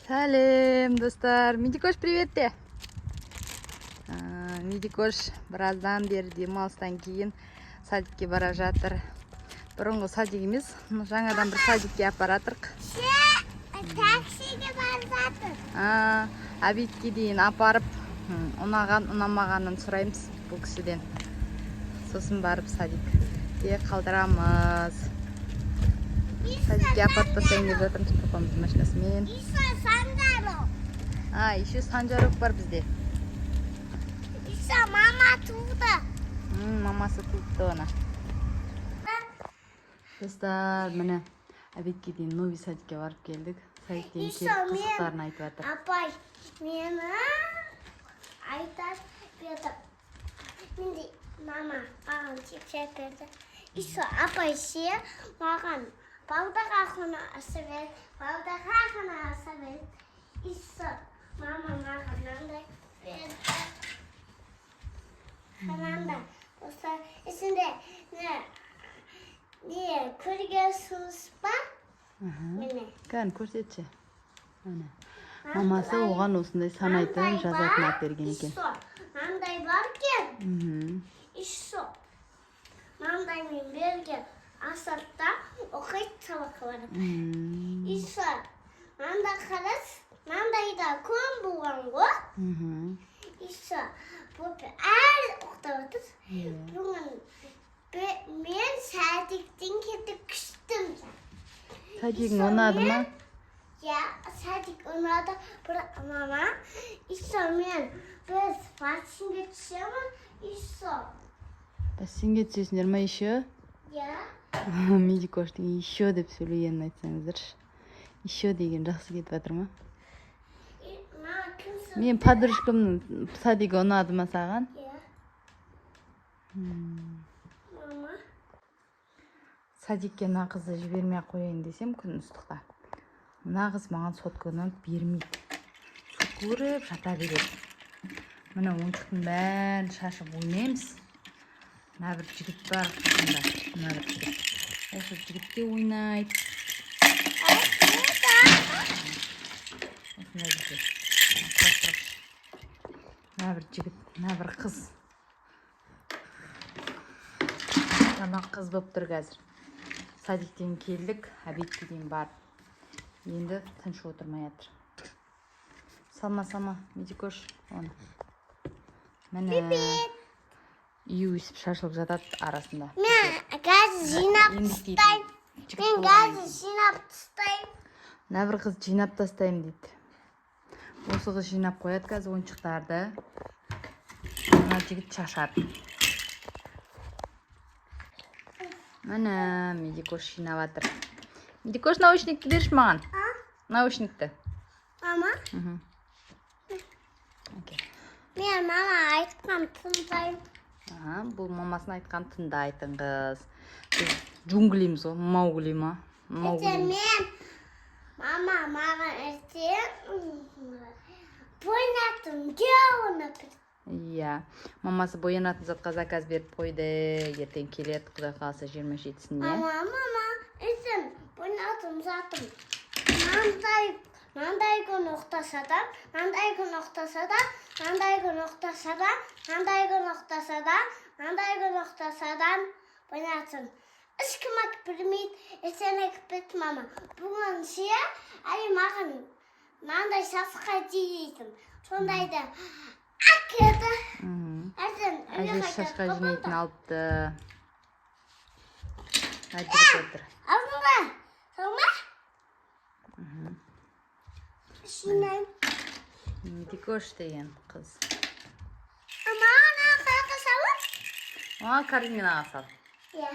Сәлем, достар. Медикош, привет де. Медикош біраздан бері демалыстан кейін садикке бара жатыр. Бұрынғы садик емес, жаңадан бір садикке апаратырық. Таксиге бара жатыр. Обедке дейін апарып, ұнаған, ұнамағанын сұраймыз бұл кісіден. Сосын барып садикке қалдырамыз. Садикке апарып тастайын деп жатырмыз папамыздың машинасымен. Еще Санжарок бар бізде. Мама туды. Мамасы туыпты оны. Достар, міне обедке дейін новый садикке барып келдік. Садиктен келіп қызықтарын айтып жатыр. Апай, мені айтады. Менде мама маған чепчек берді. Апай ше маған балдаға қана асырет, балдаға қана асырет. Мама маған мынандай берді. Мынандай. Достар, ішінде не көргенсіз ба? Міне. Кән, көрсетші. Мамасы оған осындай санайтын жазатын ат берген екен. Мынандай бар кен. Мынандай мен берген асатта оқиды сабаққа барып. Мынандай қарас, мынандайда көн болған ғой. Бұл әр ұқтап отыр. Мен садиктен кетіп күштім. Садигің ұнады ма? Ja, садик ұнады. Бірақ мама, мен біз бассейнге түсемін. Бассейнге түсесіңдер ма еще? Ja. Медикоштың еще деп сөйлегенін айтсаңыздаршы. Еще деген жақсы кетіп жатыр ма? Мен подружкамның садигі ұнады ма саған? Ja. Садикке мына қызды жібермей қояйын десем күн ыстықта. Мына қыз маған сотканы бермейді. Сотқа өріп жата береді. Мына ойыншықтың бәрін шашып ойнаймыз. Мына бір жігіт бар қасында. Мына бір жігіт. Осы жігітте ойнайды. Осындай жігіт. Мына бір жігіт, мына бір қыз. Тамақ қыз болып тұр қазір. Садиктен келдік, обедке дейін бар. Енді тыныш отырмай жатыр. Салма, Медикош, оны. Міне. Үй өсіп шашылып жатады арасында. Мен қазір жинап тастайым. Мына бір қыз жинап тастайым дейді. Осы қыз жинап қояды қазір ойыншықтарды. Мына жігіт шашады. Міне, Медикош жинап жатыр. Медикош, наушникті берші маған. Наушникті. Мама? Мен мама айтқан тыңдайым. Бұл мамасын айтқан тыңдайтын қыз. Біз джунглиміз ғой, Маугли ма? Мен мама маған ертең бойнатым жауынып. Иә, мамасы боянатын затқа заказ беріп қойды. Ертең келеді, құдай қаласа 27-сіне. Мама, ертең бойнатым затым. Мандай күн ұқтасадан, бойнатым. Ешкім әкіп білмейді, ертең әкіп бет мама. Бүгін ше, маған мандай шасқа дейдім. Сондайды әкеді. Әже шашқа жинайтын алыпты. Әдіріп отыр. Алдың ба? Салма? Жинайым. Медикош деген қыз. Ана қайқа салып? Кардинаға сал. Иә.